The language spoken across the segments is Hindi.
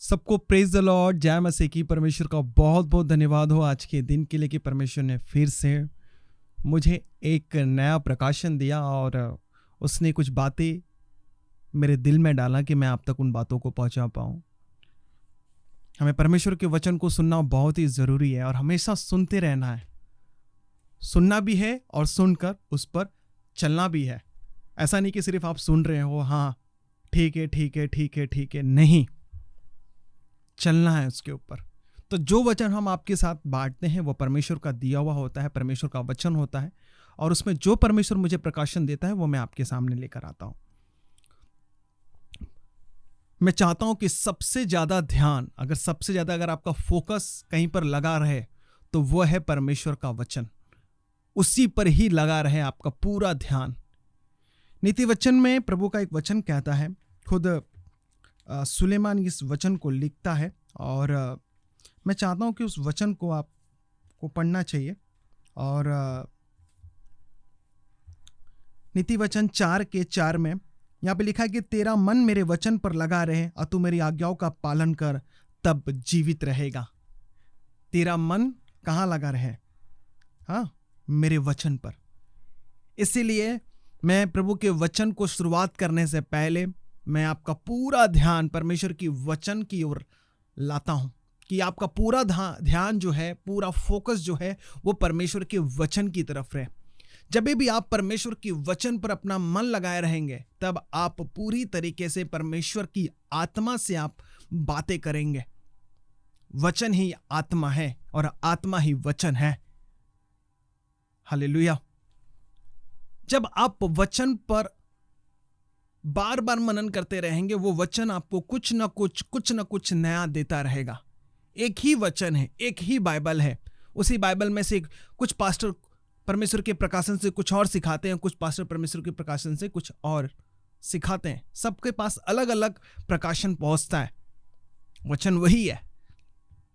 सबको प्रेज द लॉर्ड, जय मसीह की। परमेश्वर का बहुत बहुत धन्यवाद हो आज के दिन के लिए कि परमेश्वर ने फिर से मुझे एक नया प्रकाशन दिया और उसने कुछ बातें मेरे दिल में डाला कि मैं आप तक उन बातों को पहुंचा पाऊं। हमें परमेश्वर के वचन को सुनना बहुत ही ज़रूरी है और हमेशा सुनते रहना है। सुनना भी है और सुनकर उस पर चलना भी है। ऐसा नहीं कि सिर्फ आप सुन रहे हो, हाँ ठीक है ठीक है ठीक है ठीक है, नहीं, चलना है उसके ऊपर। तो जो वचन हम आपके साथ बांटते हैं वो परमेश्वर का दिया हुआ होता है, परमेश्वर का वचन होता है और उसमें जो परमेश्वर मुझे प्रकाशन देता है वो मैं आपके सामने लेकर आता हूं। मैं चाहता हूं कि सबसे ज्यादा ध्यान, अगर आपका फोकस कहीं पर लगा रहे तो वो है परमेश्वर का वचन। उसी पर ही लगा रहे आपका पूरा ध्यान। नीति वचन में प्रभु का एक वचन कहता है, खुद सुलेमान इस वचन को लिखता है और मैं चाहता हूं कि उस वचन को आपको पढ़ना चाहिए। और नीति वचन 4:4 में यहाँ पे लिखा है कि तेरा मन मेरे वचन पर लगा रहे और तू मेरी आज्ञाओं का पालन कर, तब जीवित रहेगा। तेरा मन कहाँ लगा रहे? हाँ, मेरे वचन पर। इसीलिए मैं प्रभु के वचन को शुरुआत करने से पहले मैं आपका पूरा ध्यान परमेश्वर की वचन की ओर लाता हूं कि आपका पूरा ध्यान जो है, पूरा फोकस जो है वो परमेश्वर के वचन की तरफ रहे। जब भी आप परमेश्वर के वचन पर अपना मन लगाए रहेंगे तब आप पूरी तरीके से परमेश्वर की आत्मा से आप बातें करेंगे। वचन ही आत्मा है और आत्मा ही वचन है। हालेलुया। जब आप वचन पर बार बार मनन करते रहेंगे वो वचन आपको कुछ ना कुछ नया देता रहेगा। एक ही वचन है, एक ही बाइबल है। उसी बाइबल में से कुछ पास्टर परमेश्वर के प्रकाशन से कुछ और सिखाते हैं, कुछ पास्टर परमेश्वर के प्रकाशन से कुछ और सिखाते हैं। सबके पास अलग अलग प्रकाशन पहुंचता है, वचन वही है।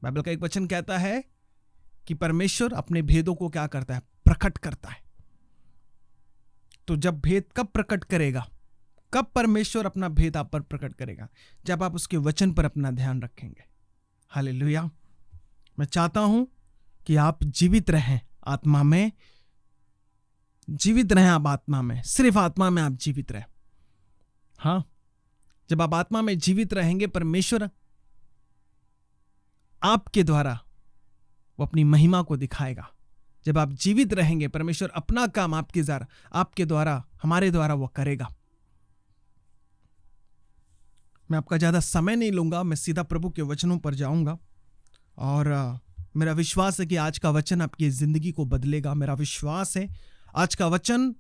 बाइबल का एक वचन कहता है कि परमेश्वर अपने भेदों को क्या करता है? प्रकट करता है। तो जब भेद कब प्रकट करेगा? कब परमेश्वर अपना भेद आप पर प्रकट करेगा? जब आप उसके वचन पर अपना ध्यान रखेंगे। हालेलुया। मैं चाहता हूं कि आप जीवित रहें आत्मा में, जीवित रहें आप आत्मा में, सिर्फ आत्मा में आप जीवित रहें। हाँ, जब आप आत्मा में जीवित रहेंगे परमेश्वर आपके द्वारा वो अपनी महिमा को दिखाएगा। जब आप जीवित रहेंगे परमेश्वर अपना काम आपके द्वारा, हमारे द्वारा वो करेगा। मैं आपका ज़्यादा समय नहीं लूँगा, मैं सीधा प्रभु के वचनों पर जाऊँगा और मेरा विश्वास है कि आज का वचन आपकी ज़िंदगी को बदलेगा। मेरा विश्वास है आज का वचन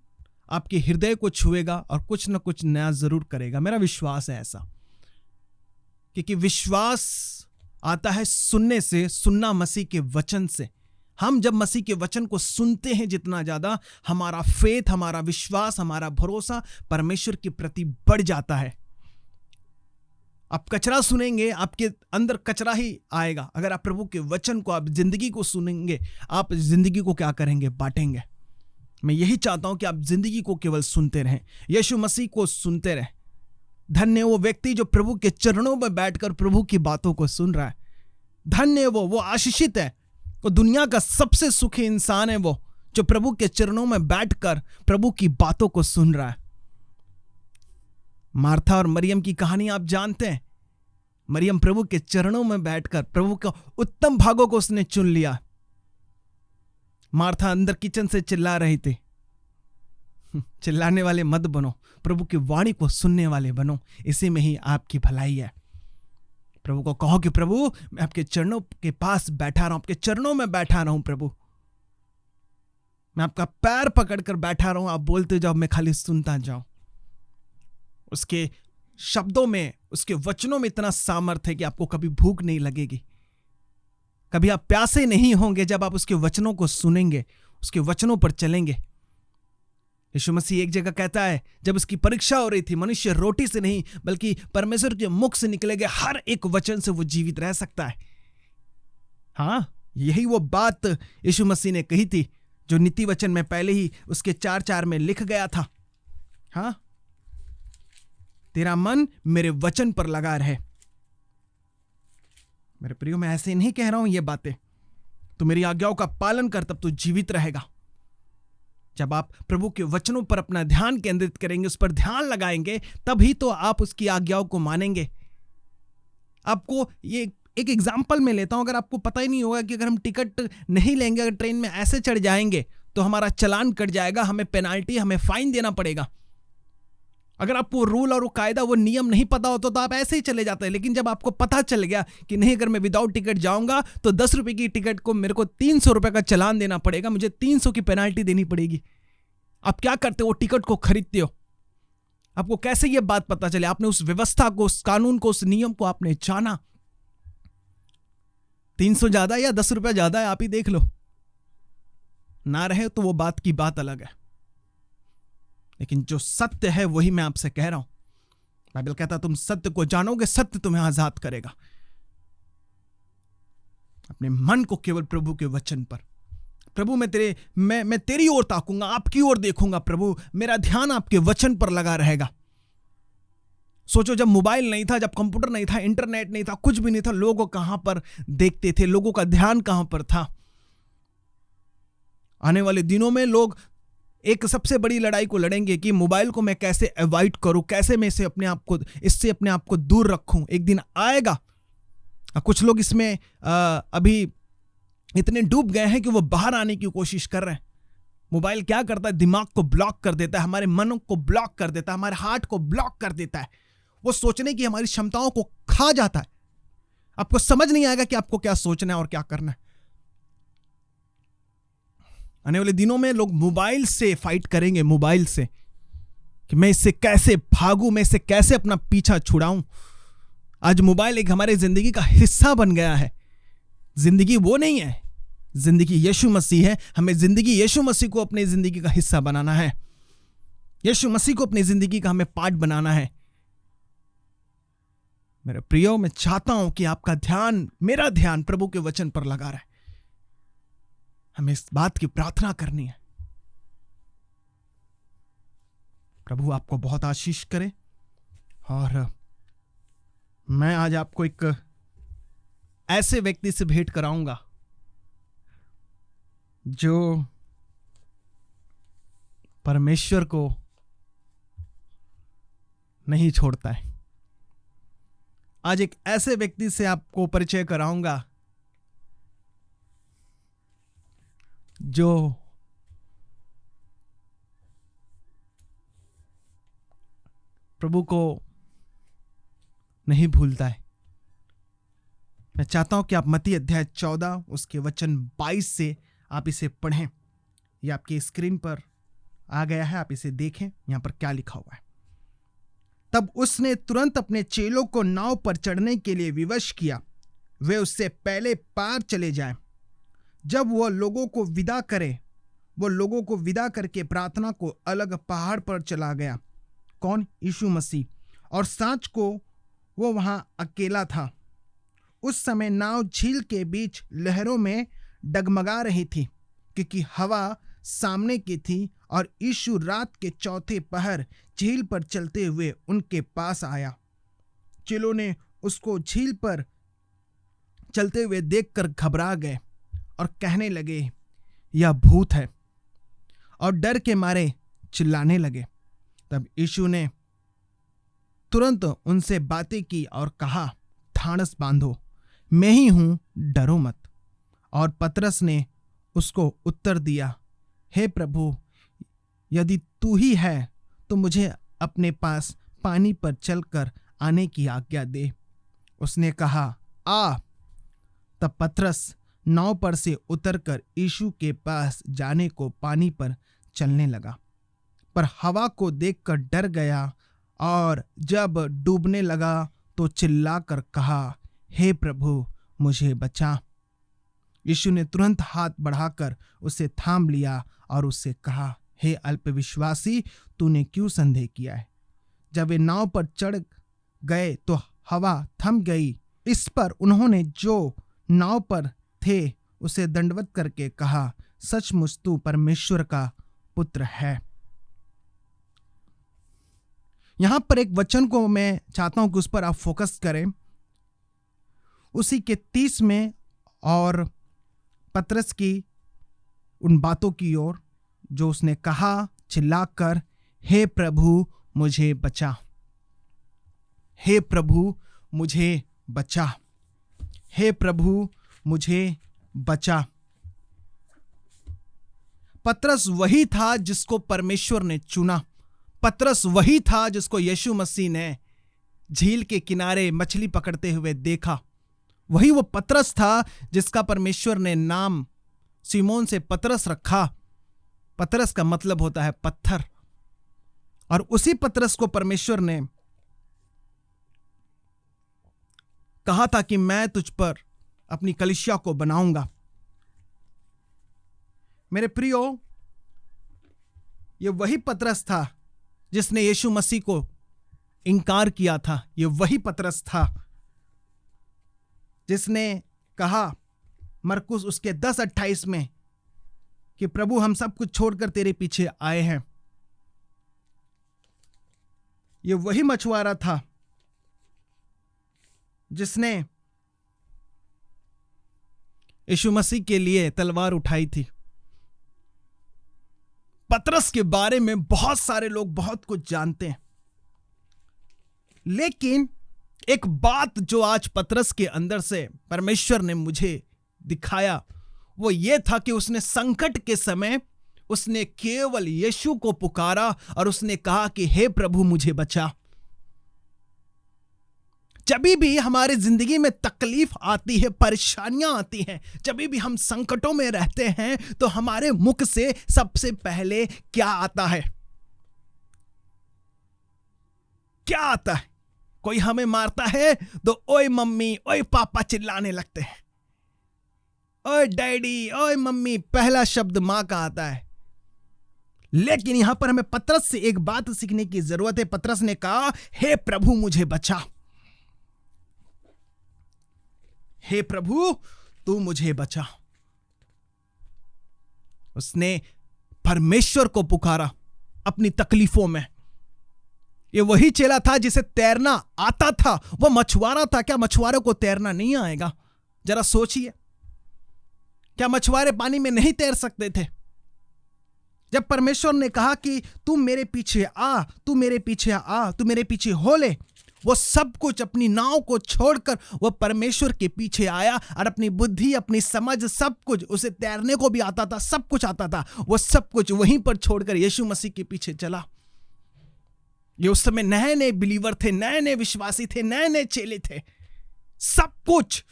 आपके हृदय को छुएगा और कुछ ना कुछ नया ज़रूर करेगा। मेरा विश्वास है ऐसा, क्योंकि विश्वास आता है सुनने से, सुनना मसीह के वचन से। हम जब मसीह के वचन को सुनते हैं जितना ज़्यादा, हमारा फेथ, हमारा विश्वास, हमारा भरोसा परमेश्वर के प्रति बढ़ जाता है। आप कचरा सुनेंगे, आपके अंदर कचरा ही आएगा। अगर आप प्रभु के वचन को, आप जिंदगी को सुनेंगे, आप जिंदगी को क्या करेंगे? बांटेंगे। मैं यही चाहता हूं कि आप जिंदगी को केवल सुनते रहें, यीशु मसीह को सुनते रहें। धन्य वो व्यक्ति जो प्रभु के चरणों में बैठकर प्रभु की बातों को सुन रहा है। धन्य वो आशीषित है। वो दुनिया का सबसे सुखी इंसान है वो जो प्रभु के चरणों में बैठकर प्रभु की बातों को सुन रहा है। मार्था और मरियम की कहानी आप जानते हैं। मरियम प्रभु के चरणों में बैठकर प्रभु के उत्तम भागों को उसने चुन लिया। मार्था अंदर किचन से चिल्ला रही थी। चिल्लाने वाले मत बनो, प्रभु की वाणी को सुनने वाले बनो, इसी में ही आपकी भलाई है। प्रभु को कहो कि प्रभु मैं आपके चरणों के पास बैठा रहा हूं, आपके चरणों में बैठा रहा हूं। प्रभु मैं आपका पैर पकड़कर बैठा रहा हूं, आप बोलते जाओ, मैं खाली सुनता जाऊं। उसके शब्दों में, उसके वचनों में इतना सामर्थ्य है कि आपको कभी भूख नहीं लगेगी, कभी आप प्यासे नहीं होंगे जब आप उसके वचनों को सुनेंगे, उसके वचनों पर चलेंगे। यीशु मसीह एक जगह कहता है, जब उसकी परीक्षा हो रही थी, मनुष्य रोटी से नहीं बल्कि परमेश्वर के मुख से निकले गए हर एक वचन से वो जीवित रह सकता है। हाँ, यही वो बात यीशु मसीह ने कही थी जो नीति वचन में पहले ही उसके 4:4 में लिख गया था। हाँ, तेरा मन मेरे वचन पर लगा रहे। मेरे प्रियो, मैं ऐसे नहीं कह रहा हूं ये बातें। तो मेरी आज्ञाओं का पालन कर, तब तो जीवित रहेगा। जब आप प्रभु के वचनों पर अपना ध्यान केंद्रित करेंगे, उस पर ध्यान लगाएंगे, तभी तो आप उसकी आज्ञाओं को मानेंगे। आपको ये एक एग्जाम्पल में लेता हूं। अगर आपको पता ही नहीं होगा कि अगर हम टिकट नहीं लेंगे, अगर ट्रेन में ऐसे चढ़ जाएंगे तो हमारा चालान कट जाएगा, हमें पेनाल्टी, हमें फाइन देना पड़ेगा। अगर आपको रूल और वो कायदा, वो नियम नहीं पता होता तो आप ऐसे ही चले जाते हैं। लेकिन जब आपको पता चल गया कि नहीं, अगर मैं विदाउट टिकट जाऊंगा तो 10 रुपए की टिकट को मेरे को 300 रुपए का चालान देना पड़ेगा, मुझे 300 की पेनाल्टी देनी पड़ेगी। आप क्या करते हो? वो टिकट को खरीदते हो। आपको कैसे ये बात पता चले? आपने उस व्यवस्था को, उस कानून को, उस नियम को आपने जाना। 300 ज्यादा या 10 रुपया ज्यादा है, आप ही देख लो। ना रहे तो वो बात की बात अलग है, लेकिन जो सत्य है वही मैं आपसे कह रहा हूं। बाइबल कहता है तुम सत्य को जानोगे, सत्य तुम्हें आजाद करेगा। अपने मन को केवल प्रभु के वचन पर, प्रभु मैं तेरी ओर ताकूंगा, आपकी ओर देखूंगा। प्रभु, मेरा ध्यान आपके वचन पर लगा रहेगा। सोचो, जब मोबाइल नहीं था, जब कंप्यूटर नहीं था, इंटरनेट नहीं था, कुछ भी नहीं था, लोग कहां पर देखते थे? लोगों का ध्यान कहां पर था? आने वाले दिनों में लोग एक सबसे बड़ी लड़ाई को लड़ेंगे कि मोबाइल को मैं कैसे अवॉइड करूं, कैसे मैं इससे अपने आप को दूर रखूं। एक दिन आएगा, कुछ लोग इसमें अभी इतने डूब गए हैं कि वो बाहर आने की कोशिश कर रहे हैं। मोबाइल क्या करता है? दिमाग को ब्लॉक कर देता है, हमारे मन को ब्लॉक कर देता है, हमारे हार्ट को ब्लॉक कर देता है। वो सोचने की हमारी क्षमताओं को खा जाता है। आपको समझ नहीं आएगा कि आपको क्या सोचना है और क्या करना है। आने वाले दिनों में लोग मोबाइल से फाइट करेंगे, मोबाइल से, कि मैं इससे कैसे भागूं, मैं इससे कैसे अपना पीछा छुड़ाऊं। आज मोबाइल एक हमारे जिंदगी का हिस्सा बन गया है। जिंदगी वो नहीं है, जिंदगी यीशु मसीह है। हमें जिंदगी यीशु मसीह को अपनी जिंदगी का हिस्सा बनाना है। यीशु मसीह को अपनी जिंदगी का हमें पार्ट बनाना है। मेरे प्रियो, मैं चाहता हूं कि आपका ध्यान, मेरा ध्यान प्रभु के वचन पर लगा रहे। हमें इस बात की प्रार्थना करनी है। प्रभु आपको बहुत आशीष करे। और मैं आज आपको एक ऐसे व्यक्ति से भेंट कराऊंगा जो परमेश्वर को नहीं छोड़ता है। आज एक ऐसे व्यक्ति से आपको परिचय कराऊंगा जो प्रभु को नहीं भूलता है। मैं चाहता हूं कि आप मत्ती अध्याय 14 उसके वचन 22 से आप इसे पढ़ें। यह आपकी स्क्रीन पर आ गया है, आप इसे देखें। यहां पर क्या लिखा हुआ है। तब उसने तुरंत अपने चेलों को नाव पर चढ़ने के लिए विवश किया, वे उससे पहले पार चले जाएं। जब वह लोगों को विदा करके प्रार्थना को अलग पहाड़ पर चला गया। कौन? यीशु मसीह। और सांझ को वो वहां अकेला था। उस समय नाव झील के बीच लहरों में डगमगा रही थी, क्योंकि हवा सामने की थी। और यीशु रात के चौथे पहर झील पर चलते हुए उनके पास आया। चेलों ने उसको झील पर चलते हुए देखकर घबरा गए और कहने लगे, यह भूत है, और डर के मारे चिल्लाने लगे। तब यीशु ने तुरंत उनसे बातें की और कहा, ढाढ़स बांधो, मैं ही हूं, डरो मत। और पतरस ने उसको उत्तर दिया, हे प्रभु, यदि तू ही है तो मुझे अपने पास पानी पर चलकर आने की आज्ञा दे। उसने कहा, आ। तब पतरस नाव पर से उतरकर यीशु के पास जाने को पानी पर चलने लगा, पर हवा को देखकर डर गया और जब डूबने लगा तो चिल्लाकर कहा, हे प्रभु, मुझे बचा। यीशु ने तुरंत हाथ बढ़ाकर उसे थाम लिया और उससे कहा, हे अल्पविश्वासी, तूने क्यों संदेह किया है? जब वे नाव पर चढ़ गए तो हवा थम गई। इस पर उन्होंने जो नाव पर थे उसे दंडवत करके कहा, सचमुच तू परमेश्वर का पुत्र है। यहां पर एक वचन को मैं चाहता हूं कि उस पर आप फोकस करें। उसी के 30 में और पतरस की उन बातों की ओर जो उसने कहा चिल्लाकर, हे प्रभु मुझे बचा, हे प्रभु मुझे बचा, हे प्रभु मुझे बचा। पतरस वही था जिसको परमेश्वर ने चुना। पतरस वही था जिसको यीशु मसीह ने झील के किनारे मछली पकड़ते हुए देखा। वही वो पतरस था जिसका परमेश्वर ने नाम सिमोन से पतरस रखा। पतरस का मतलब होता है पत्थर। और उसी पतरस को परमेश्वर ने कहा था कि मैं तुझ पर अपनी कलीसिया को बनाऊंगा। मेरे प्रियो, ये वही पतरस था जिसने यीशु मसीह को इनकार किया था। ये वही पतरस था जिसने कहा मरकुस उसके 10:28 में कि प्रभु हम सब कुछ छोड़कर तेरे पीछे आए हैं। ये वही मछुआरा था जिसने यीशु मसीह के लिए तलवार उठाई थी। पतरस के बारे में बहुत सारे लोग बहुत कुछ जानते हैं, लेकिन एक बात जो आज पतरस के अंदर से परमेश्वर ने मुझे दिखाया वो ये था कि उसने संकट के समय उसने केवल यीशु को पुकारा और उसने कहा कि हे प्रभु मुझे बचा। जब भी हमारे जिंदगी में तकलीफ आती है, परेशानियां आती हैं, जब भी हम संकटों में रहते हैं तो हमारे मुख से सबसे पहले क्या आता है? क्या आता है? कोई हमें मारता है तो ओए मम्मी ओए पापा चिल्लाने लगते हैं, ओए डैडी ओए मम्मी, पहला शब्द मां का आता है। लेकिन यहां पर हमें पतरस से एक बात सीखने की जरूरत है। पतरस ने कहा हे प्रभु मुझे बचा, हे प्रभु तू मुझे बचा। उसने परमेश्वर को पुकारा अपनी तकलीफों में। ये वही चेला था जिसे तैरना आता था। वो मछुआरा था। क्या मछुआरों को तैरना नहीं आएगा? जरा सोचिए, क्या मछुआरे पानी में नहीं तैर सकते थे? जब परमेश्वर ने कहा कि तू मेरे पीछे आ, तू मेरे पीछे आ, तू मेरे पीछे हो ले, वो सब कुछ अपनी नाव को छोड़कर वो परमेश्वर के पीछे आया और अपनी बुद्धि, अपनी समझ, सब कुछ, उसे तैरने को भी आता था, सब कुछ आता था, वो सब कुछ वहीं पर छोड़कर यीशु मसीह के पीछे चला। ये उस समय नए नए बिलीवर थे, नए नए विश्वासी थे, नए नए चेले थे। सब कुछ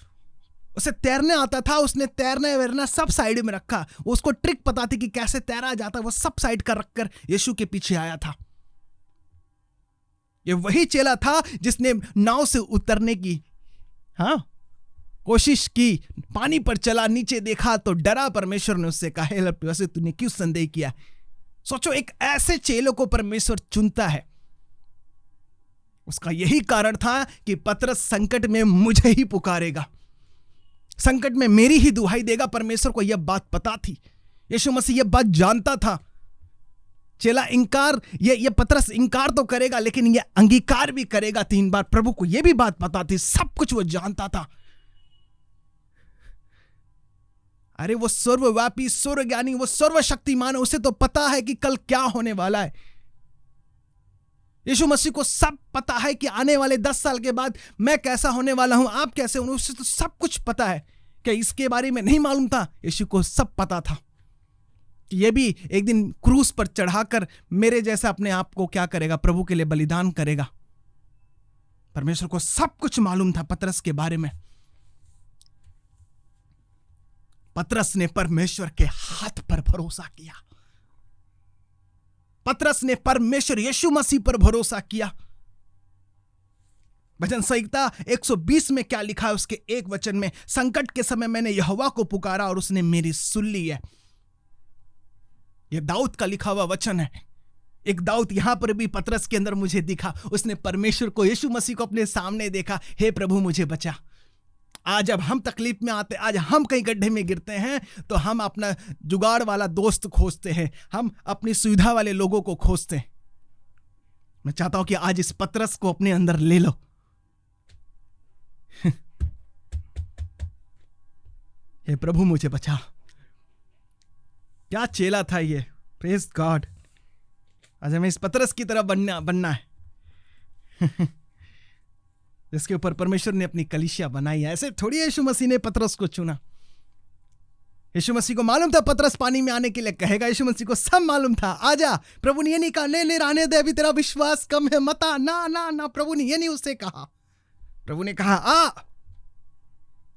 उसे तैरने आता था। उसने तैरना वैरना सब साइड में रखा। उसको ट्रिक पता थी कि कैसे तैरा जाता, वो सब साइड कर रखकर यीशु के पीछे आया था। ये वही चेला था जिसने नाव से उतरने की कोशिश की, पानी पर चला, नीचे देखा तो डरा। परमेश्वर ने उससे कहा हे वैसे तूने क्यों संदेह किया? सोचो, एक ऐसे चेलों को परमेश्वर चुनता है। उसका यही कारण था कि पतरस संकट में मुझे ही पुकारेगा, संकट में मेरी ही दुहाई देगा। परमेश्वर को यह बात पता थी, यीशु मसीह यह बात जानता था। चेला इंकार, ये पतरस इंकार तो करेगा लेकिन ये अंगीकार भी करेगा 3 बार। प्रभु को यह भी बात पता थी, सब कुछ वो जानता था। अरे वो सर्वव्यापी, सर्वज्ञानी, वो सर्वशक्तिमान है। उसे तो पता है कि कल क्या होने वाला है। यीशु मसीह को सब पता है कि आने वाले 10 साल के बाद मैं कैसा होने वाला हूं, आप कैसे होंगे। उसे तो सब कुछ पता है। क्या इसके बारे में नहीं मालूम था? यीशु को सब पता था। ये भी एक दिन क्रूस पर चढ़ाकर मेरे जैसा अपने आप को क्या करेगा? प्रभु के लिए बलिदान करेगा। परमेश्वर को सब कुछ मालूम था पतरस के बारे में। पतरस ने परमेश्वर के हाथ पर भरोसा किया। पतरस ने परमेश्वर यीशु मसीह पर भरोसा किया। भजन संहिता 120 में क्या लिखा है? उसके एक वचन में, संकट के समय मैंने यहोवा को पुकारा और उसने मेरी सुन ली है। यह दाऊद का लिखा हुआ वचन है। एक दाऊद यहां पर भी पतरस के अंदर मुझे दिखा। उसने परमेश्वर को, यीशु मसीह को अपने सामने देखा, हे प्रभु मुझे बचा। आज जब हम तकलीफ में आते, आज हम कहीं गड्ढे में गिरते हैं तो हम अपना जुगाड़ वाला दोस्त खोजते हैं, हम अपनी सुविधा वाले लोगों को खोजते हैं। मैं चाहता हूं कि आज इस पतरस को अपने अंदर ले लो। हे प्रभु मुझे बचा। क्या चेला था ये, प्रेज गॉड। आज हमें इस पतरस की तरह बनना है जिसके ऊपर परमेश्वर ने अपनी कलीसिया बनाई है। ऐसे थोड़ी यीशु मसीह ने पतरस को चुना। यीशु मसीह को मालूम था पतरस पानी में आने के लिए कहेगा। यीशु मसीह को सब मालूम था, आजा। प्रभु ने ये नहीं कहा ले रहने दे, अभी तेरा विश्वास कम है, मत आ। ना ना ना, प्रभु ने ये नहीं उससे कहा। प्रभु ने कहा आ।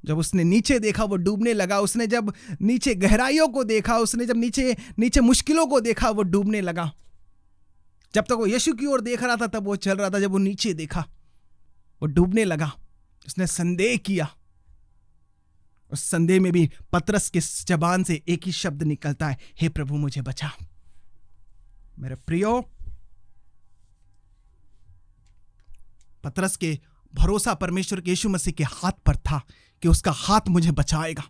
जब उसने नीचे देखा वो डूबने लगा। उसने जब नीचे गहराइयों को देखा, उसने जब नीचे मुश्किलों को देखा, वो डूबने लगा। जब तक वो यीशु की ओर देख रहा था तब वो चल रहा था, जब वो नीचे देखा वो डूबने लगा। उसने संदेह किया। उस संदेह में भी पतरस की जबान से एक ही शब्द निकलता है, हे प्रभु मुझे बचा। मेरे प्रियो, पतरस के भरोसा परमेश्वर के यीशु मसीह के हाथ पर था कि उसका हाथ मुझे बचाएगा।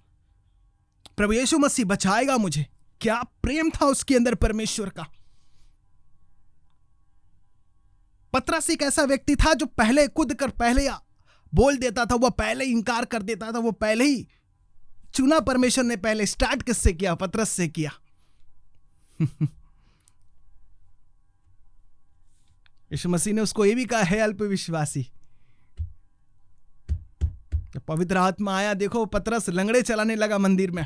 प्रभु यीशु मसीह बचाएगा मुझे। क्या प्रेम था उसके अंदर परमेश्वर का। पतरस एक ऐसा व्यक्ति था जो पहले कूद कर पहले बोल देता था, वो पहले इंकार कर देता था, वो पहले ही चुना परमेश्वर ने। पहले स्टार्ट किससे किया? पतरस से किया। यीशु मसीह ने उसको ये भी कहा, है अल्पविश्वासी। जब पवित्र आत्मा आया, देखो पतरस लंगड़े चलाने लगा मंदिर में,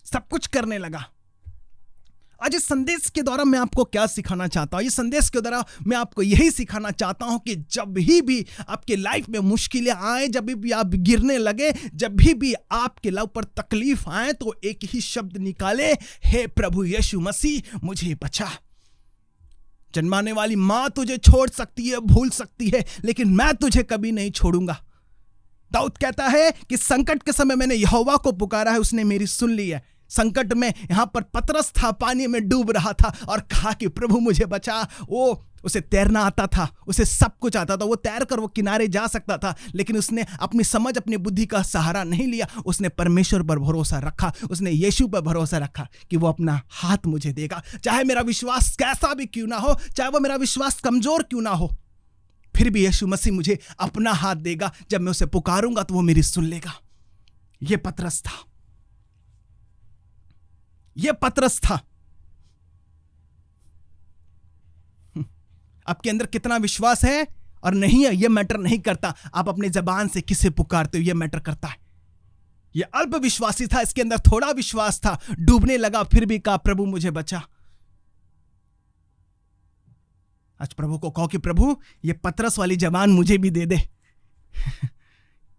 सब कुछ करने लगा। आज इस संदेश के द्वारा मैं आपको क्या सिखाना चाहता हूं? इस संदेश के द्वारा मैं आपको यही सिखाना चाहता हूं कि जब भी आपके लाइफ में मुश्किलें आए, जब भी आप गिरने लगे, जब भी आपके लाइफ पर तकलीफ आए, तो एक ही शब्द निकाले, हे प्रभु यीशु मसीह मुझे बचा। जन्माने वाली मां तुझे छोड़ सकती है, भूल सकती है, लेकिन मैं तुझे कभी नहीं छोड़ूंगा। दाऊद कहता है कि संकट के समय मैंने यहोवा को पुकारा है, उसने मेरी सुन ली है। संकट में यहां पर पतरस था, पानी में डूब रहा था और कहा कि प्रभु मुझे बचा। उसे तैरना आता था, उसे सब कुछ आता था, वो तैर कर वो किनारे जा सकता था, लेकिन उसने अपनी समझ, अपनी बुद्धि का सहारा नहीं लिया। उसने परमेश्वर पर भरोसा रखा, उसने यीशु पर भरोसा रखा कि वो अपना हाथ मुझे देगा। चाहे मेरा विश्वास कैसा भी क्यों ना हो, चाहे वो मेरा विश्वास कमजोर क्यों ना हो, फिर भी यीशु मसीह मुझे अपना हाथ देगा। जब मैं उसे पुकारूंगा तो वो मेरी सुन लेगा। ये पतरस था, ये पतरस था। आपके अंदर कितना विश्वास है और नहीं है, यह मैटर नहीं करता। आप अपने जबान से किसे पुकारते हो, यह मैटर करता है। यह अल्प विश्वासी था, इसके अंदर थोड़ा विश्वास था, डूबने लगा, फिर भी कहा प्रभु मुझे बचा। आज प्रभु को कहो कि प्रभु ये पतरस वाली जबान मुझे भी दे दे,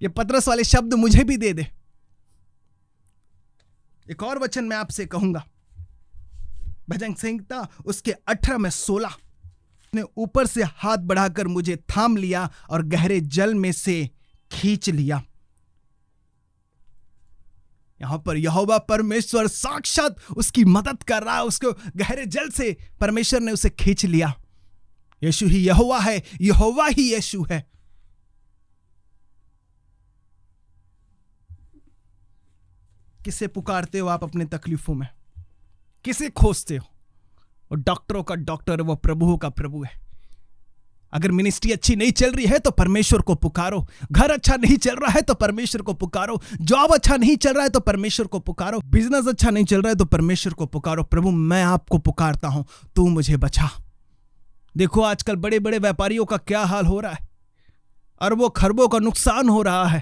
ये पतरस वाले शब्द मुझे भी दे दे। एक और वचन मैं आपसे कहूंगा, भजन संहिता उसके 18 में 16, ने ऊपर से हाथ बढ़ाकर मुझे थाम लिया और गहरे जल में से खींच लिया। यहां पर यहोवा परमेश्वर साक्षात उसकी मदद कर रहा है, उसको गहरे जल से परमेश्वर ने उसे खींच लिया। यीशु ही यहोवा है, यहोवा ही यीशु है। किसे पुकारते हो आप अपने तकलीफों में? किसे खोजते हो? वो डॉक्टरों का डॉक्टर, वो प्रभुओं का प्रभु है। अगर मिनिस्ट्री अच्छी नहीं चल रही है तो परमेश्वर को पुकारो। घर अच्छा नहीं चल रहा है तो परमेश्वर को पुकारो। जॉब अच्छा नहीं चल रहा है तो परमेश्वर को पुकारो। बिजनेस अच्छा नहीं चल रहा है तो परमेश्वर को पुकारो। प्रभु मैं आपको पुकारता हूं, तू मुझे बचा। देखो आजकल बड़े बड़े व्यापारियों का क्या हाल हो रहा है, अरबों खरबों का नुकसान हो रहा है।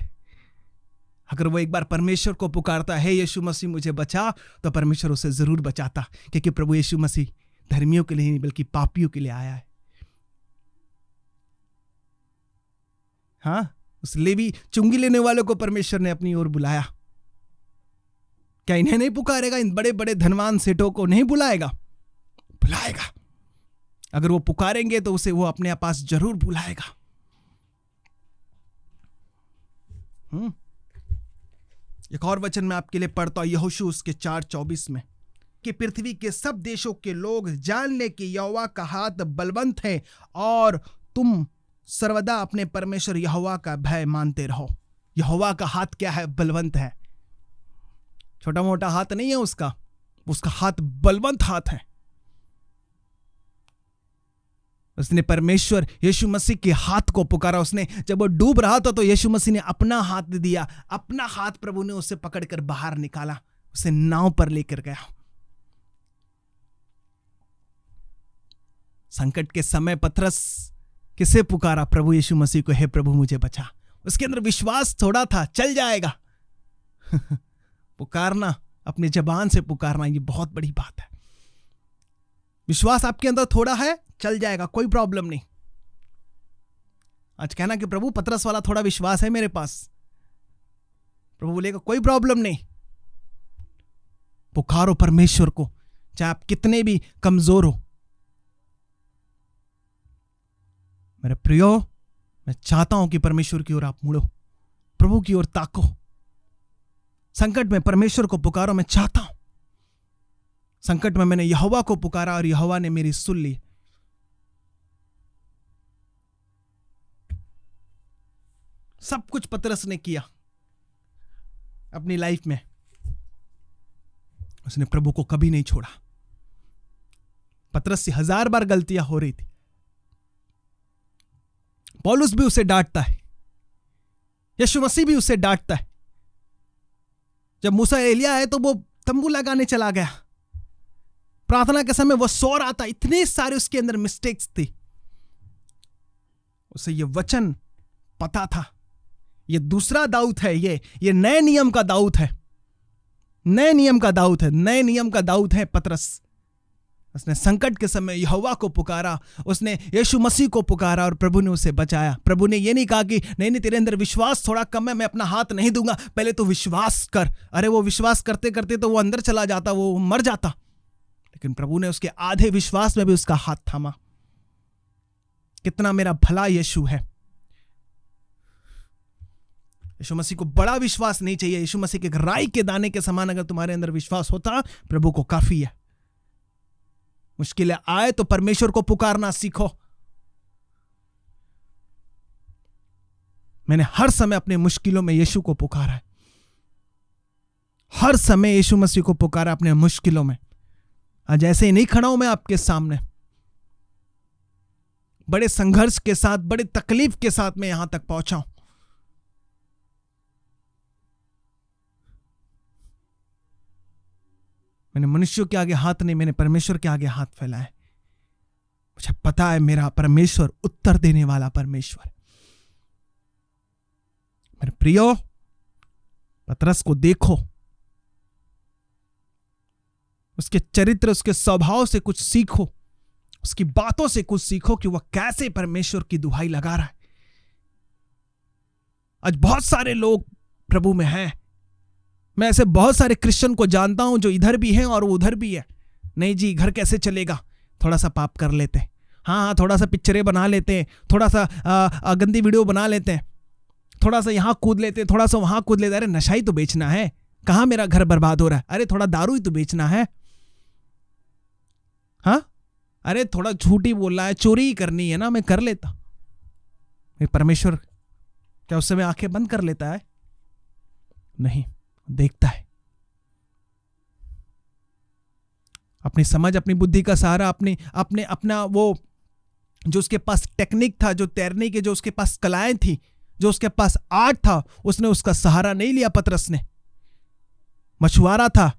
अगर वो एक बार परमेश्वर को पुकारता है, यीशु मसीह मुझे बचा, तो परमेश्वर उसे जरूर बचाता, क्योंकि प्रभु यीशु मसीह धर्मियों के लिए नहीं बल्कि पापियों के लिए आया है। हाँ, उस लेवी चुंगी लेने वालों को परमेश्वर ने अपनी ओर बुलाया। क्या इन्हें नहीं पुकारेगा? इन बड़े बड़े धनवान सेठों को नहीं बुलाएगा? बुलाएगा। अगर वो पुकारेंगे तो उसे वो अपने पास जरूर बुलाएगा। एक और वचन मैं आपके लिए पढ़ता हूं, यहोशू उसके 4:24 में, कि पृथ्वी के सब देशों के लोग जान ले कि यहोवा का हाथ बलवंत है और तुम सर्वदा अपने परमेश्वर यहोवा का भय मानते रहो। यहोवा का हाथ क्या है? बलवंत है। छोटा मोटा हाथ नहीं है उसका हाथ बलवंत हाथ है। उसने परमेश्वर यीशु मसीह के हाथ को पुकारा। उसने जब वो डूब रहा था तो यीशु मसीह ने अपना हाथ दिया, अपना हाथ प्रभु ने उसे पकड़कर बाहर निकाला, उसे नाव पर लेकर गया। संकट के समय पतरस किसे पुकारा? प्रभु यीशु मसीह को, हे प्रभु मुझे बचा। उसके अंदर विश्वास थोड़ा था, चल जाएगा। पुकारना, अपनी जबान से पुकारना, ये बहुत बड़ी बात है। विश्वास आपके अंदर थोड़ा है, चल जाएगा, कोई प्रॉब्लम नहीं। आज कहना कि प्रभु पतरस वाला थोड़ा विश्वास है मेरे पास, प्रभु बोलेगा कोई प्रॉब्लम नहीं। पुकारो परमेश्वर को, चाहे आप कितने भी कमजोर हो। मेरे प्रियो, मैं चाहता हूं कि परमेश्वर की ओर आप मुड़ो, प्रभु की ओर ताको, संकट में परमेश्वर को पुकारो। मैं चाहता हूं, संकट में मैंने यहोवा को पुकारा और यहोवा ने मेरी सुन ली। सब कुछ पतरस ने किया अपनी लाइफ में, उसने प्रभु को कभी नहीं छोड़ा। पतरस से 1000 बार गलतियां हो रही थी, पौलुस भी उसे डांटता है, यीशु मसीह भी उसे डांटता है। जब मूसा एलिया है तो वो तंबू लगाने चला गया, प्रार्थना के समय वो सो रहा था, इतने सारे उसके अंदर मिस्टेक्स थी। उसे ये वचन पता था, ये दूसरा दाऊद है, ये नए नियम का दाऊद है, नए नियम का दाऊद है, नए नियम का दाऊद है पतरस। उसने संकट के समय यहोवा को पुकारा, उसने यीशु मसीह को पुकारा और प्रभु ने उसे बचाया। प्रभु ने ये नहीं कहा कि नहीं तेरे अंदर विश्वास थोड़ा कम है, मैं अपना हाथ नहीं दूंगा, पहले तो विश्वास कर। अरे वो विश्वास करते करते तो वो अंदर चला जाता, वो मर जाता। लेकिन प्रभु ने उसके आधे विश्वास में भी उसका हाथ थामा। कितना मेरा भला यीशु है। यीशु मसीह को बड़ा विश्वास नहीं चाहिए, यीशु मसीह के राई के दाने के समान अगर तुम्हारे अंदर विश्वास होता, प्रभु को काफी है। मुश्किलें आए तो परमेश्वर को पुकारना सीखो। मैंने हर समय अपने मुश्किलों में यीशु को पुकारा है, हर समय यीशु मसीह को पुकारा अपने मुश्किलों में। आज ऐसे ही नहीं खड़ा हूं मैं आपके सामने, बड़े संघर्ष के साथ, बड़े तकलीफ के साथ मैं यहां तक पहुंचा हूं। मैंने मनुष्यों के आगे हाथ नहीं, मैंने परमेश्वर के आगे हाथ फैलाए। मुझे पता है मेरा परमेश्वर उत्तर देने वाला परमेश्वर। मेरे प्रियो, पतरस को देखो, उसके चरित्र, उसके स्वभाव से कुछ सीखो, उसकी बातों से कुछ सीखो कि वह कैसे परमेश्वर की दुहाई लगा रहा है। आज बहुत सारे लोग प्रभु में हैं। मैं ऐसे बहुत सारे क्रिश्चियन को जानता हूं जो इधर भी हैं और वो उधर भी है। नहीं जी, घर कैसे चलेगा, थोड़ा सा पाप कर लेते हैं, हाँ थोड़ा सा पिक्चरें बना लेते हैं, थोड़ा सा गंदी वीडियो बना लेते हैं, थोड़ा सा यहां कूद लेते हैं, थोड़ा सा वहां कूद लेते हैं। अरे नशा ही तो बेचना है, कहां मेरा घर बर्बाद हो रहा है? अरे थोड़ा दारू ही तो बेचना है, हाँ अरे थोड़ा झूठ ही बोलना है, चोरी ही करनी है ना, मैं कर लेता। परमेश्वर क्या उस समय आंखें बंद कर लेता है? नहीं, देखता है। अपनी समझ, अपनी बुद्धि का सहारा, अपना वो जो उसके पास टेक्निक था, जो तैरने के जो उसके पास कलाएं थी, जो उसके पास आर्ट था, उसने उसका सहारा नहीं लिया। पतरस ने मछुआरा था।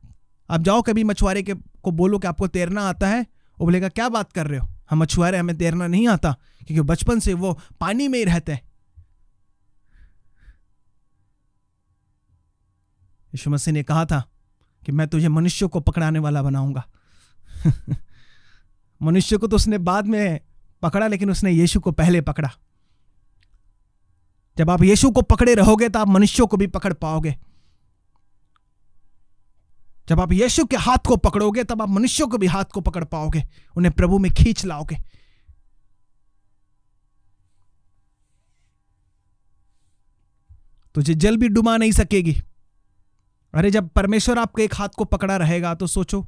आप जाओ कभी मछुआरे के को बोलो कि आपको तैरना आता है, वो बोलेगा क्या बात कर रहे हो, हम मछुआरे, हमें तैरना नहीं आता, क्योंकि बचपन से वो पानी में ही रहते हैं। यीशु मसीह ने कहा था कि मैं तुझे मनुष्यों को पकड़ाने वाला बनाऊंगा। मनुष्य को तो उसने बाद में पकड़ा, लेकिन उसने यीशु को पहले पकड़ा। जब आप यीशु को पकड़े रहोगे तो आप मनुष्यों को भी पकड़ पाओगे। जब आप यीशु के हाथ को पकड़ोगे तब आप मनुष्यों को भी हाथ को पकड़ पाओगे, उन्हें प्रभु में खींच लाओगे। तुझे जल भी डुबा नहीं सकेगी। अरे जब परमेश्वर आपके एक हाथ को पकड़ा रहेगा तो सोचो,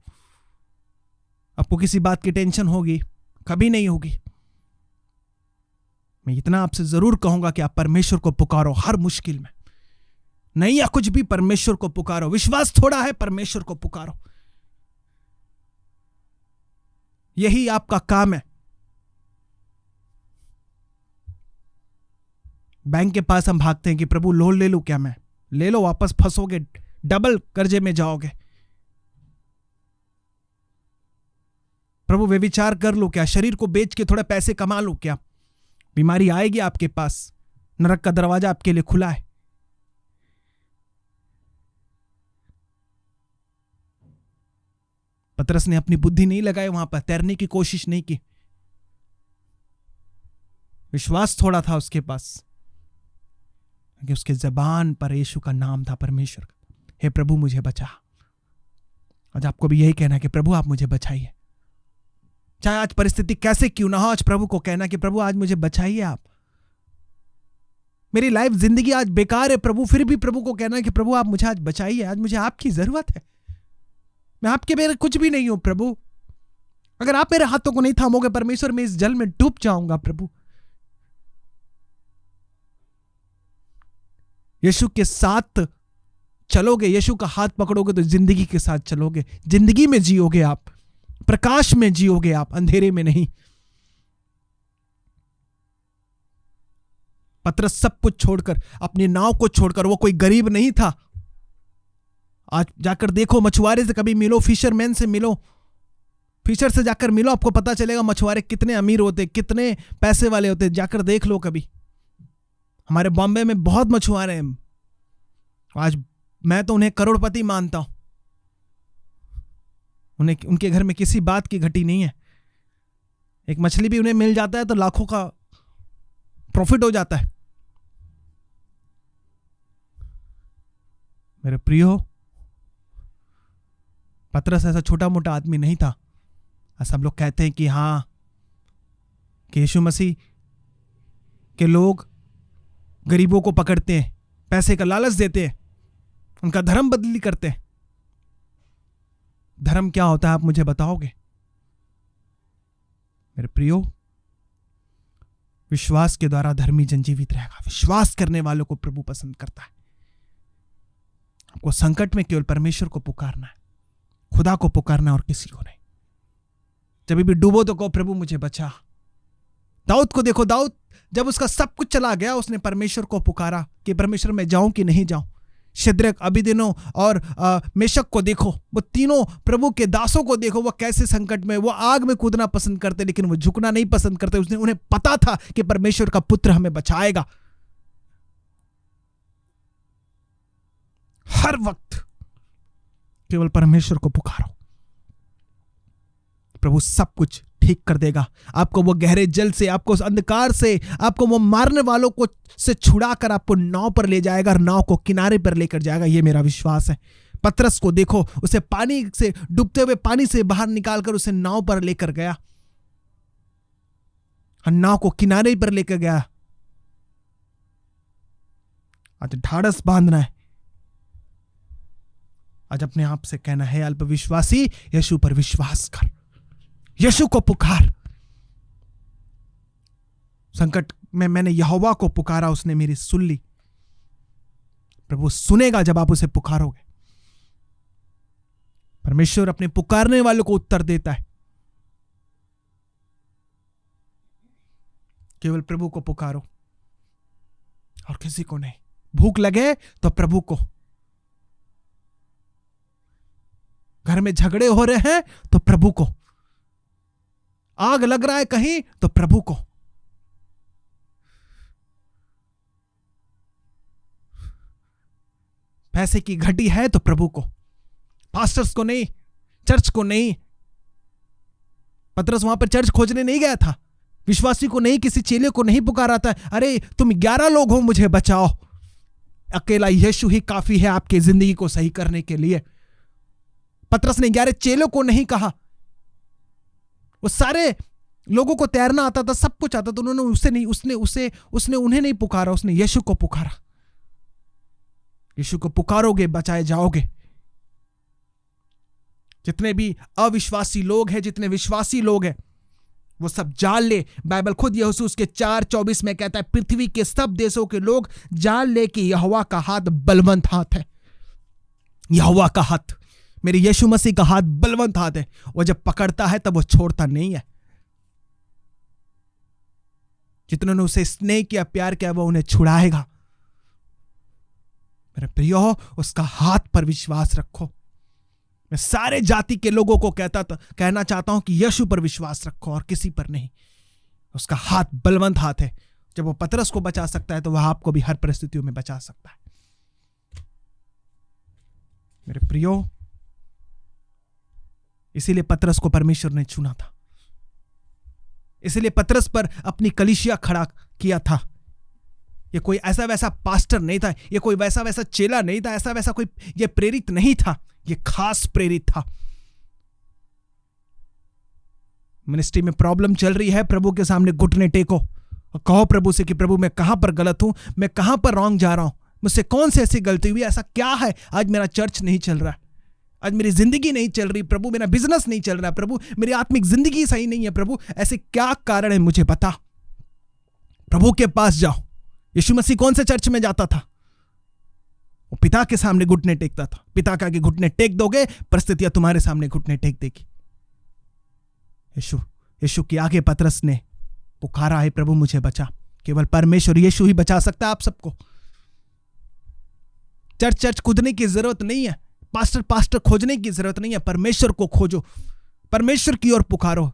आपको किसी बात की टेंशन होगी? कभी नहीं होगी। मैं इतना आपसे जरूर कहूंगा कि आप परमेश्वर को पुकारो हर मुश्किल में। नहीं या कुछ भी, परमेश्वर को पुकारो। विश्वास थोड़ा है, परमेश्वर को पुकारो। यही आपका काम है। बैंक के पास हम भागते हैं कि प्रभु लोन ले लूं क्या, मैं ले लो, वापस फंसोगे, डबल कर्जे में जाओगे। प्रभु वे विचार कर लो क्या, शरीर को बेच के थोड़ा पैसे कमा लो क्या, बीमारी आएगी आपके पास, नरक का दरवाजा आपके लिए खुला है। पतरस ने अपनी बुद्धि नहीं लगाई, वहां पर तैरने की कोशिश नहीं की, विश्वास थोड़ा था उसके पास कि उसके जबान पर यीशु का नाम था, परमेश्वर का, हे प्रभु मुझे बचा। आज आपको भी यही कहना है कि प्रभु आप मुझे बचाइए, चाहे आज परिस्थिति कैसे क्यों ना हो, आज प्रभु को कहना कि प्रभु आज मुझे बचाइए, आप, मेरी लाइफ जिंदगी आज बेकार है प्रभु, फिर भी प्रभु को कहना कि प्रभु आप मुझे आज बचाइए, आज मुझे आपकी जरूरत है, मैं आपके मेरे कुछ भी नहीं हूं प्रभु, अगर आप मेरे हाथों को नहीं थामोगे परमेश्वर, मैं इस जल में डूब जाऊंगा प्रभु। यीशु के साथ चलोगे, यीशु का हाथ पकड़ोगे तो जिंदगी के साथ चलोगे, जिंदगी में जियोगे आप, प्रकाश में जियोगे आप, अंधेरे में नहीं। पतरस सब कुछ छोड़कर, अपनी नाव को छोड़कर, वो कोई गरीब नहीं था। आज जाकर देखो, मछुआरे से कभी मिलो, फिशरमैन से मिलो, फिशर से जाकर मिलो, आपको पता चलेगा मछुआरे कितने अमीर होते, कितने पैसे वाले होते, जाकर देख लो कभी। हमारे बॉम्बे में बहुत मछुआरे हैं, आज मैं तो उन्हें करोड़पति मानता हूं, उन्हें, उनके घर में किसी बात की घटी नहीं है, एक मछली भी उन्हें मिल जाता है तो लाखों का प्रॉफिट हो जाता है। मेरे प्रियो, पतरस ऐसा छोटा मोटा आदमी नहीं था। ऐसा हम लोग कहते हैं कि हाँ, कि यीशु मसीह के लोग गरीबों को पकड़ते हैं, पैसे का लालच देते हैं, उनका धर्म बदली करते हैं। धर्म क्या होता है आप मुझे बताओगे? मेरे प्रियो, विश्वास के द्वारा धर्मी जन जीवित रहेगा। विश्वास करने वालों को प्रभु पसंद करता है। आपको संकट में केवल परमेश्वर को पुकारना है, खुदा को पुकारना और किसी को नहीं। जब भी डूबो तो कहो प्रभु मुझे बचा। दाऊद को देखो, दाऊद जब उसका सब कुछ चला गया, उसने परमेश्वर को पुकारा कि परमेश्वर मैं जाऊं कि नहीं जाऊं। शद्रक, अबेदनगो और मेशक को देखो, वो तीनों प्रभु के दासों को देखो, वो कैसे संकट में, वो आग में कूदना पसंद करते लेकिन वो झुकना नहीं पसंद करते। उसने, उन्हें पता था कि परमेश्वर का पुत्र हमें बचाएगा। हर वक्त केवल परमेश्वर को पुकारो, प्रभु सब कुछ ठीक कर देगा। आपको वो गहरे जल से, आपको उस अंधकार से, आपको वो मारने वालों को से छुड़ाकर आपको नाव पर ले जाएगा और नाव को किनारे पर लेकर जाएगा। ये मेरा विश्वास है। पतरस को देखो, उसे पानी से, डूबते हुए पानी से बाहर निकालकर उसे नाव पर लेकर गया, नाव को किनारे पर लेकर गया। आज ढाढ़स बांधना है, आज अपने आप से कहना है, अल्पविश्वासी यीशु पर विश्वास कर, यीशु को पुकार। संकट में मैंने यहोवा को पुकारा, उसने मेरी सुन ली। प्रभु सुनेगा जब आप उसे पुकारोगे। परमेश्वर अपने पुकारने वालों को उत्तर देता है। केवल प्रभु को पुकारो और किसी को नहीं। भूख लगे तो प्रभु को, घर में झगड़े हो रहे हैं तो प्रभु को, आग लग रहा है कहीं तो प्रभु को, पैसे की घटी है तो प्रभु को, पास्टर्स को नहीं, चर्च को नहीं। पतरस वहां पर चर्च खोजने नहीं गया था, विश्वासी को नहीं, किसी चेले को नहीं पुकारा था, अरे तुम 11 लोग हो, मुझे बचाओ। अकेला यीशु ही काफी है आपकी जिंदगी को सही करने के लिए। पतरस ने 11 चेलों को नहीं कहा, वो सारे लोगों को तैरना आता था, सब कुछ आता था, उन्होंने उसे नहीं, उसने उन्हें नहीं पुकारा, उसने यीशु को पुकारा। यीशु को पुकारोगे बचाए जाओगे। जितने भी अविश्वासी लोग हैं, जितने विश्वासी लोग हैं, वो सब जान ले। बाइबल खुद यहोशू उसके 4:24 में कहता है, पृथ्वी के सब देशों के लोग जान ले कि यहोवा का हाथ बलवंत हाथ है। यहोवा का हाथ, मेरे यीशु मसीह का हाथ बलवंत हाथ है। वो जब पकड़ता है तब वो छोड़ता नहीं है। जितनों ने उसे स्नेह किया, प्यार किया, वो उन्हें छुड़ाएगा। मेरे प्रियो, उसका हाथ पर विश्वास रखो। मैं सारे जाति के लोगों को कहना चाहता हूं कि यीशु पर विश्वास रखो और किसी पर नहीं। उसका हाथ बलवंत हाथ है। जब वो पतरस को बचा सकता है तो वह आपको भी हर परिस्थितियों में बचा सकता है। मेरे प्रियो, इसीलिए पतरस को परमेश्वर ने चुना था, इसीलिए पतरस पर अपनी कलीसिया खड़ा किया था। ये कोई ऐसा वैसा पास्टर नहीं था, ये कोई वैसा वैसा चेला नहीं था, ऐसा वैसा कोई ये प्रेरित नहीं था, ये खास प्रेरित था। मिनिस्ट्री में प्रॉब्लम चल रही है, प्रभु के सामने घुटने टेको और कहो प्रभु से कि प्रभु मैं कहां पर गलत हूं, मैं कहां पर रॉन्ग जा रहा हूं, मुझसे कौन सी ऐसी गलती हुई, ऐसा क्या है आज मेरा चर्च नहीं चल रहा है, आज मेरी जिंदगी नहीं चल रही प्रभु, मेरा बिजनेस नहीं चल रहा प्रभु, मेरी आत्मिक जिंदगी सही नहीं है प्रभु, ऐसे क्या कारण है मुझे बता। प्रभु के पास जाओ। यीशु मसीह कौन से चर्च में जाता था? वो पिता के सामने घुटने टेकता था। पिता के आगे घुटने टेक दोगे, परिस्थितियां तुम्हारे सामने घुटने टेक देगी। यीशु के आगे पतरस ने पुकारा है, प्रभु मुझे बचा। केवल परमेश्वर यीशु ही बचा सकता है आप सबको। चर्च कूदने की जरूरत नहीं है, पास्टर खोजने की जरूरत नहीं है। परमेश्वर को खोजो, परमेश्वर की ओर पुकारो।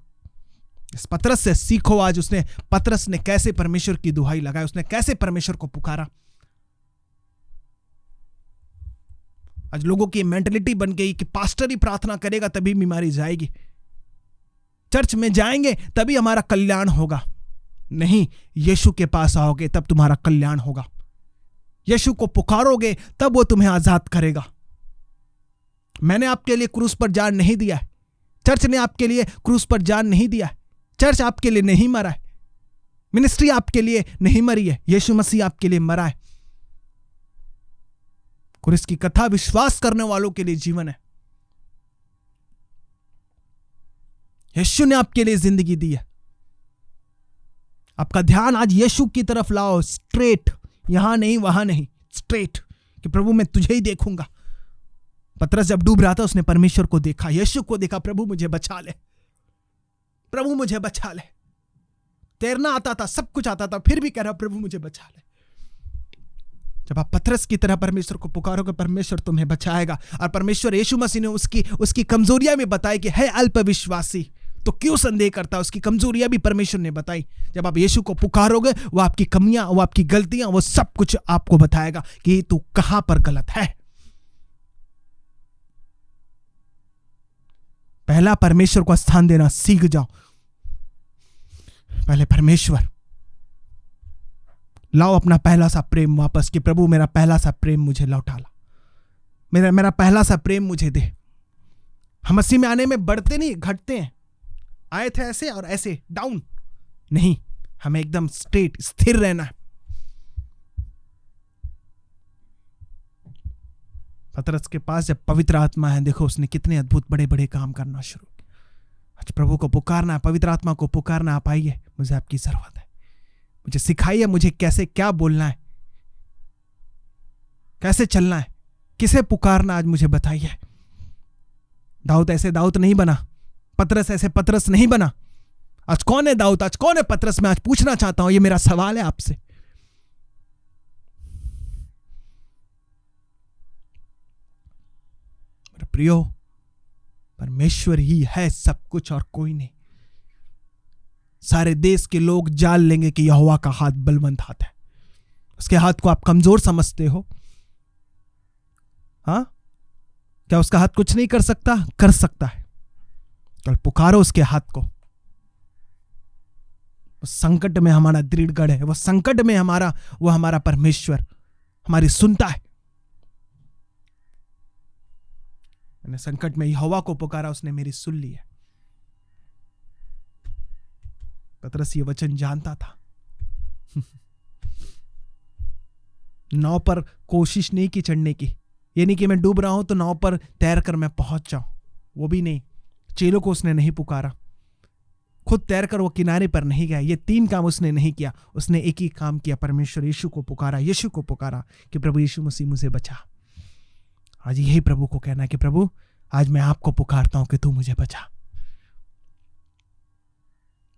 इस पतरस से सीखो। आज पतरस ने कैसे परमेश्वर की दुहाई लगाई, उसने कैसे परमेश्वर को पुकारा। आज लोगों की मेंटलिटी बन गई कि पास्टर ही प्रार्थना करेगा तभी बीमारी जाएगी, चर्च में जाएंगे तभी हमारा कल्याण होगा। नहीं, यीशु के पास आओगे तब तुम्हारा कल्याण होगा। यीशु को पुकारोगे तब वो तुम्हें आजाद करेगा। मैंने आपके लिए क्रूस पर जान नहीं दिया है, चर्च ने आपके लिए क्रूस पर जान नहीं दिया है, चर्च आपके लिए नहीं मरा है, मिनिस्ट्री आपके लिए नहीं मरी है, यीशु मसीह आपके लिए मरा है। क्रूस की कथा विश्वास करने वालों के लिए जीवन है। यीशु ने आपके लिए जिंदगी दी है। आपका ध्यान आज यीशु की तरफ लाओ, स्ट्रेट, यहां नहीं वहां नहीं, स्ट्रेट, कि प्रभु मैं तुझे ही देखूंगा। पतरस जब डूब रहा था उसने परमेश्वर को देखा, यीशु को देखा, प्रभु मुझे बचा ले, प्रभु मुझे बचा ले। तैरना आता था, सब कुछ आता था, फिर भी कह रहा प्रभु मुझे बचा ले। जब आप पतरस की तरह परमेश्वर को पुकारोगे, परमेश्वर तुम्हें बचाएगा। और परमेश्वर यीशु मसीह ने उसकी कमजोरियां भी बताई कि है अल्प विश्वासी, तो क्यों संदेह करता। उसकी कमजोरियां भी परमेश्वर ने बताई। जब आप यीशु को पुकारोगे, वो आपकी कमियां, वो आपकी गलतियां, वो सब कुछ आपको बताएगा कि तू कहां पर गलत है। पहला परमेश्वर को स्थान देना सीख जाओ। पहले परमेश्वर लाओ अपना पहला सा प्रेम वापस, कि प्रभु मेरा पहला सा प्रेम मुझे लौटा ला, मेरा पहला सा प्रेम मुझे दे। हम मसीह में आने में बढ़ते नहीं, घटते हैं। आए थे ऐसे और ऐसे डाउन नहीं, हमें एकदम स्ट्रेट स्थिर रहना है। पतरस के पास जब पवित्र आत्मा है, देखो उसने कितने अद्भुत बड़े बड़े काम करना शुरू किया। आज प्रभु को पुकारना है, पवित्र आत्मा को पुकारना। आप आइए, मुझे आपकी जरूरत है, मुझे सिखाइए मुझे कैसे क्या बोलना है, कैसे चलना है, किसे पुकारना आज मुझे बताइए। दाऊद ऐसे दाऊद नहीं बना, पतरस ऐसे पतरस नहीं बना। आज कौन है दाऊद, आज कौन है पतरस? मैं आज पूछना चाहता हूं, ये मेरा सवाल है आपसे। प्रियो, परमेश्वर ही है सब कुछ और कोई नहीं। सारे देश के लोग जान लेंगे कि यहोवा का हाथ बलवंत हाथ है। उसके हाथ को आप कमजोर समझते हो? हाँ, क्या उसका हाथ कुछ नहीं कर सकता? कर सकता है। कल पुकारो उसके हाथ को। उस संकट में हमारा दृढ़ गढ़ है, वो संकट में वो हमारा परमेश्वर हमारी सुनता है। मैंने संकट में यहोवा को पुकारा, उसने मेरी सुन ली है। पतरस ये वचन जानता था। नाव पर कोशिश नहीं की चढ़ने की। ये नहीं कि मैं डूब रहा हूं तो नाव पर तैर कर मैं पहुंच जाऊं, वो भी नहीं। चेलों को उसने नहीं पुकारा, खुद तैर कर वो किनारे पर नहीं गया। ये 3 काम उसने नहीं किया, उसने एक ही काम किया, परमेश्वर यीशु को पुकारा। यीशु को पुकारा कि प्रभु यीशु मसीह मुझे बचा। आज यही प्रभु को कहना है कि प्रभु आज मैं आपको पुकारता हूं कि तू मुझे बचा,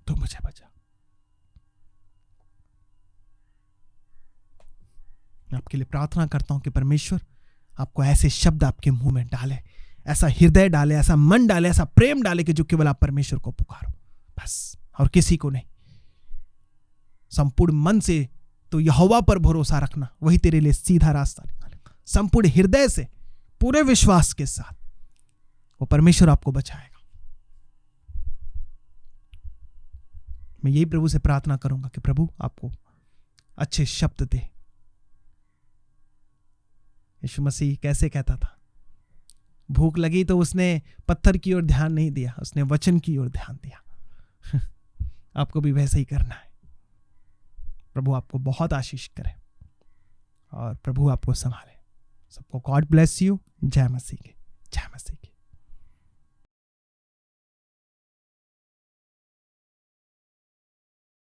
तू मुझे बचा। मैं आपके लिए प्रार्थना करता हूं कि परमेश्वर आपको ऐसे शब्द आपके मुंह में डाले, ऐसा हृदय डाले, ऐसा मन डाले, ऐसा प्रेम डाले कि जो केवल आप परमेश्वर को पुकारो बस, और किसी को नहीं। संपूर्ण मन से तो यहोवा पर भरोसा रखना, वही तेरे लिए सीधा रास्ता निकालेगा। संपूर्ण हृदय से, पूरे विश्वास के साथ वो परमेश्वर आपको बचाएगा। मैं यही प्रभु से प्रार्थना करूंगा कि प्रभु आपको अच्छे शब्द दे। यीशु मसीह कैसे कहता था, भूख लगी तो उसने पत्थर की ओर ध्यान नहीं दिया, उसने वचन की ओर ध्यान दिया। आपको भी वैसे ही करना है। प्रभु आपको बहुत आशीष करे और प्रभु आपको संभाले। सबको गॉड ब्लेस यू। जय मसीह की, जय मसीह की।